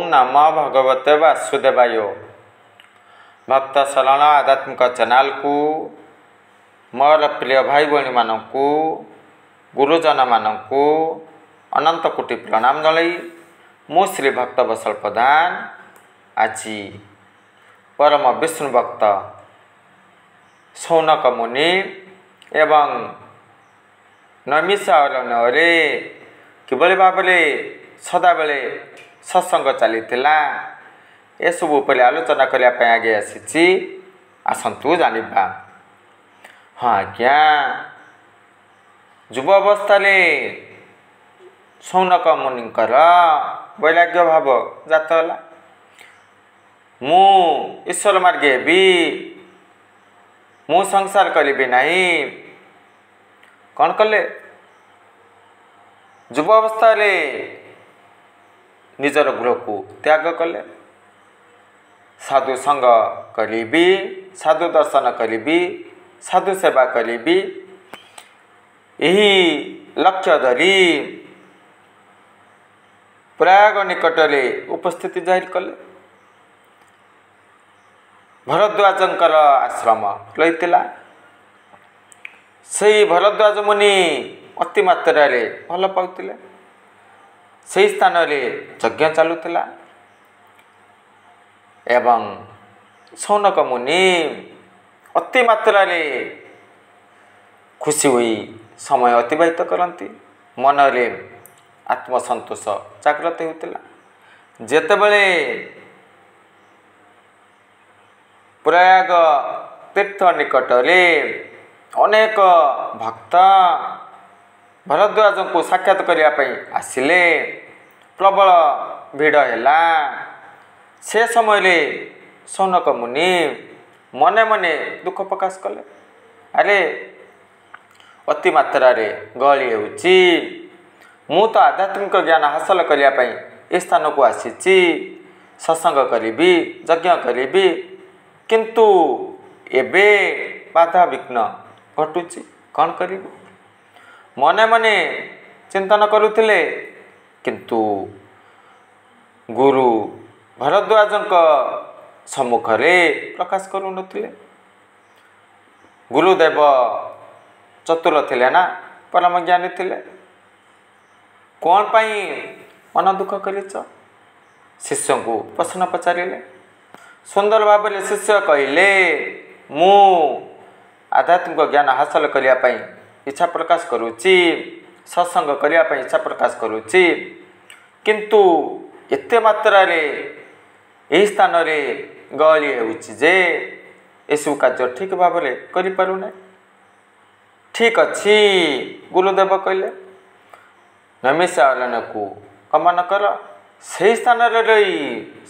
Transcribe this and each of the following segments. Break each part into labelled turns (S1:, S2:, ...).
S1: नमो भगवते वासुदेवाय। भक्त शरण आध्यात्मिक चैनल को मोर प्रिय भाई भौणी मानू गुरुजन मानू अनंत कोटि प्रणाम जनाई मु श्री भक्त बसल प्रधान आज परम विष्णु भक्त शौनक मुनि एवं नैमिषारण्य किभली भाव सदा बेले सत्संग चली ए सब उपर आलोचना करने आगे आसी आसतु जानिबा। हाँ आज्ञा युव अवस्था शौनक मुनिकर वैराग्य भाव जात है मु ईश्वर मार्गे भी मु संसार करी नहीं कौन कले युव अवस्था निजर गृह को त्याग कले साधु संग करी साधु दर्शन करी साधु सेवा करी यही लक्ष्य धरी प्रयाग निकट उपस्थिति जाहिर कले। भरद्वाजंकर आश्रम रही से भरद्वाज मुनि अति मात्रा भल पाउतिले से स्थान यज्ञ चलुला एवं शौनक मुनि अति मात्रा खुशी हुई समय अतिबाहित करती मन आत्मसंतोष जागृत होता। जेतेबेले प्रयाग तीर्थ निकट अनेक भक्त भरद्वाज को साक्षात करने आसिले प्रबल भिड़ है से समय शौनक मुनि मने मने दुख प्रकाश कले अरे अति मात्रा गहली होची मु तो आध्यात्मिक ज्ञान हासिल करने स्थान को आसी सत्संग करी यज्ञ करी किंतु एबे बाधा विघ्न घटुची कौन करी मने मने चिंतन करुथिले किंतु गुरु भरद्वाज सम्मुख प्रकाश करू नथिले। गुरुदेव चतुर थिले ना परम ज्ञानी थिले कौन पाई मन दुख करिच शिष्य को प्रश्न पचारे सुंदर भाव में शिष्य कहले मु आध्यात्मिक ज्ञान हासिल करने इच्छा प्रकाश करुच्ची सत्संग करने इच्छा प्रकाश करुच्ची किंतु एते मात्रा यही स्थान गहली होजे एसबू कार्य ठीक भाव में करें ठीक अच्छी गुरुदेव कहले नैमिषारण्य को गमन कर से स्थान रही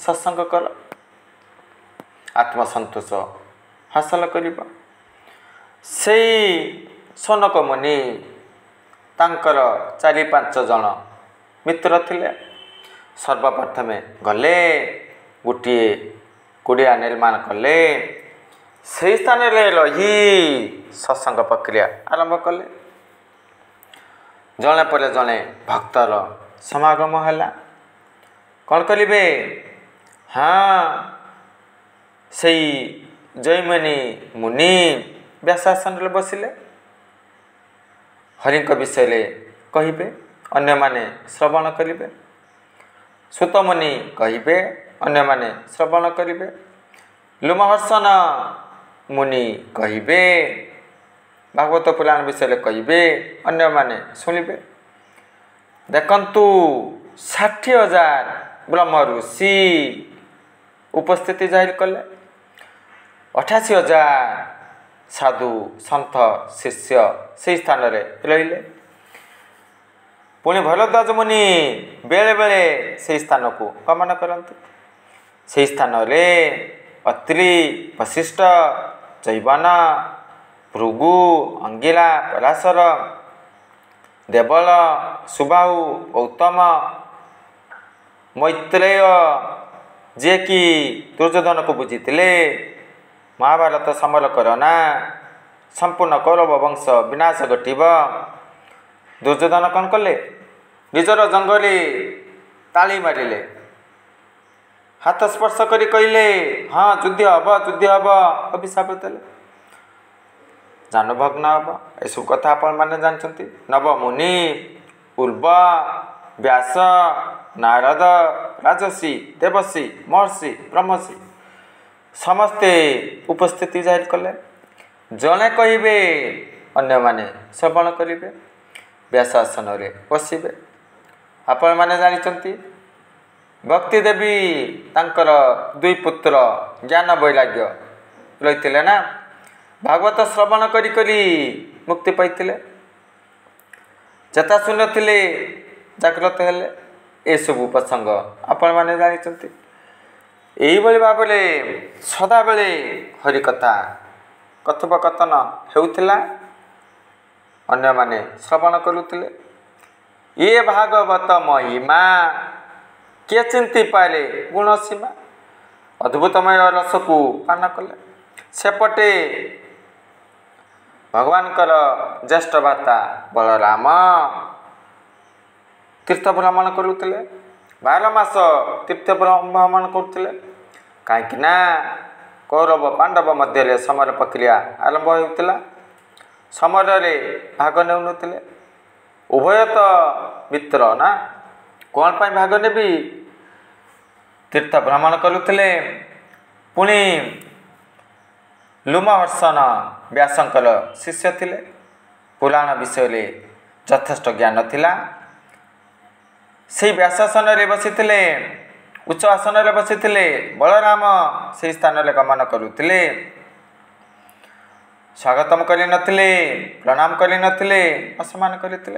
S1: सत्संग कर आत्मसंतोष हासिल कर से शौनक मुनि तांकर 4-5 जन मित्र थिले सर्वप्रथमे गले गोटे कुड़िया निर्माण कले से स्थान रही सत्संग प्रक्रिया आरंभ कले जड़े पर जड़े भक्तर समागम है कौन करेंगे हाँ से जयमणि मुनि व्यासासन बसिले हरि विषय कहे अन्य माने श्रवण करेंगे सुत मुनि कहे अन्य माने श्रवण करेंगे लुमहर्षण मुनि कहे भागवत पुराण विषय कहे अन्य माने शुणिबे। देखंतु 60,000 ब्रह्म ऋषि उपस्थिति जाहिर कले 88,000 साधु सन्थ शिष्य से स्थान रहिले पुणी भरद्वाज मुनि बेले बेले से स्थान को गमन करते से स्थान अत्रि वशिष्ठ जैवन भृगु अंगिला पराशर देवल सुबाहु गौतम मैत्रेय जे कि दुर्योधन को बुझीते महाभारत समर करना संपूर्ण कौरव वंश विनाश घटव दुर्योधन कौन कले निजर जंगली ताली मारिले हाथ स्पर्श करी कहले हाँ युद्ध हम अभिशाप देले जान भग्न हम एसबू कथा आपण मैंने जानते नव मुनि पूर्व व्यास नारद राजसी देवसी महर्षि ब्रह्मर्षि समस्ते उपस्थिति जाहिर कले जड़े कहे अन्य माने श्रवण करेंगे व्यासासन बसबे आपण मैंने जानते भक्ति देवी तांकर दुई पुत्र ज्ञान वैराग्य रही ना भागवत श्रवण करी करी मुक्ति पाइते चेता शुणुले जागृत हेले ए सबू प्रसंग आपण मैंने जानते यही भाव सदा बेले हरिकथा कथोपकथन होउथिला अन्य माने श्रवण करुले ये भागवत महिमा किए चिंती पारे गुण सीमा अद्भुतमय रस को पान कले सेपटे भगवानकर ज्येष्ठ भ्राता बलराम तीर्थ भ्रमण करुले 12 मास तीर्थ भ्रमण करुले कहीं कौरव पांडव मध्य समर प्रक्रिया आरंभ होता समर भाग नेउनथिले उभय तो मित्र ना कौन पाई भाग नेबी तीर्थ भ्रमण करुले पुणी लुमहर्षण व्यासंकर शिष्य थिले पुराण विषय यथेष्ट ज्ञान थिला से व्यासासन बसी उच्च आसन बसी बलराम से स्थान गमन करुले स्वागतम कर प्रणाम कर असमान करते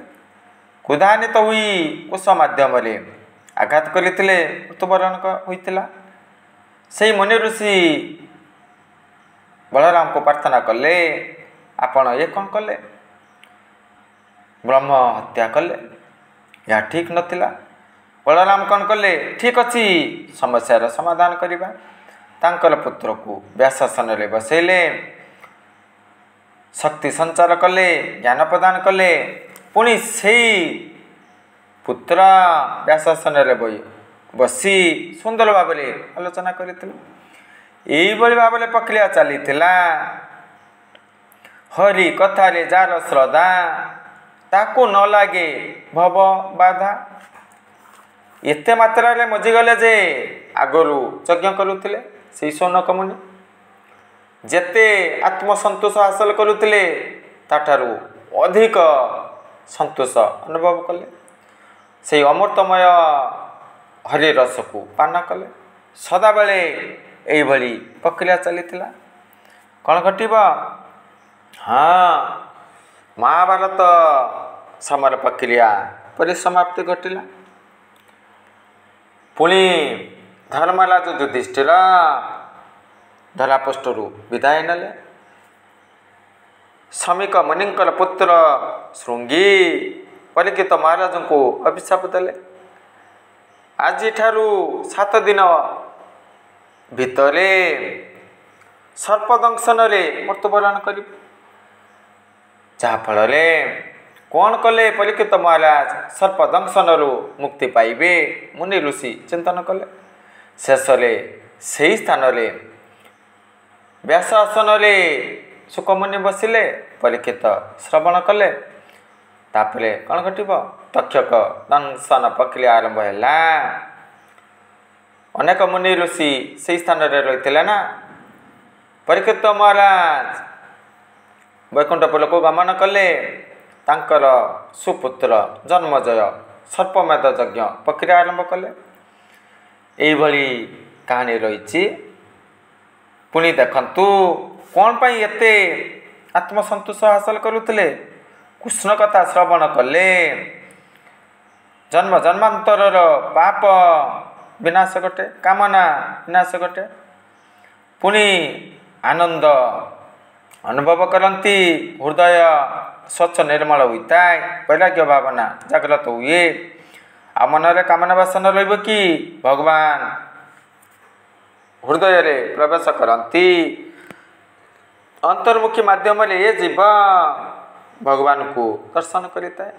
S1: क्रोधान्वित हुई कुश मध्यम आघात करते मृत्युवरण होता से मुनि ऋषि बलराम को प्रार्थना कले आपण ये कौन कले ब्रह्म हत्या कले या ठीक नथिला बलराम कौन कले ठीक अच्छी समस्यार समाधान करवा तांकर पुत्र को व्यासासन बसैले शक्ति संचार कले ज्ञान प्रदान कले पुणी से पुत्र व्यासासन बसी सुंदर भाव आलोचना करते यही भाव प्रक्रिया चली हरि कथारे जार श्रद्धा ताकू न लगे भव बाधा एते मात्रा रे मजिगले जे आगरू यज्ञ करुले से सौनक मुनि जेते आत्मसंतोष हासिल करुले ताठारू अधिक संतोष अनुभव कले से अमृतमय हरि रस को पान कले सदा बेले यही भली प्रक्रिया चली कौन घटब हाँ महाभारत समर प्रक्रिया परिसमाप्ति घटिला पुणी धर्मराज युधिष्ठिर धरापृष्ठरू विदाय नेले शमीक मुनिंकर पुत्र श्रृंगी परीक्षित महाराज को अभिशाप देले आज 7 दिन भितरे सर्पदंशन मृत्युवरण कर जहाँफल कौन कले परीक्षित महाराज सर्पदंशन मुक्ति पाइबे मुनि ऋषि चिंतन कले शेष से स्थान व्यास आसन सुखमुनि बसिले परीक्षित श्रवण कले तापर कौन घटब तक्षक दंशन प्रक्रिया आरंभ है अनेक मुनि ऋषि से स्थान रही ना परीक्षित महाराज वैकुंठपुर को गमन कले तांकर सुपुत्र जन्मजय सर्पमेध यज्ञ प्रक्रिया आरंभ कले यही कहानी रही पुणी देखंतु कौन पाई एते आत्मसंतोष हासिल करुले कृष्ण कथा श्रवण कले जन्म जन्मांतर पाप विनाश घटे कामना विनाश घटे पुणी आनंद अनुभव करती हृदय स्वच्छ निर्मल होता है वैराग्य भावना जागृत हुए आ मनरे कामना वासना रहिब कि भगवान हृदय रे प्रवेश करती अंतर्मुखी माध्यम ये जीव भगवान को दर्शन करिता है।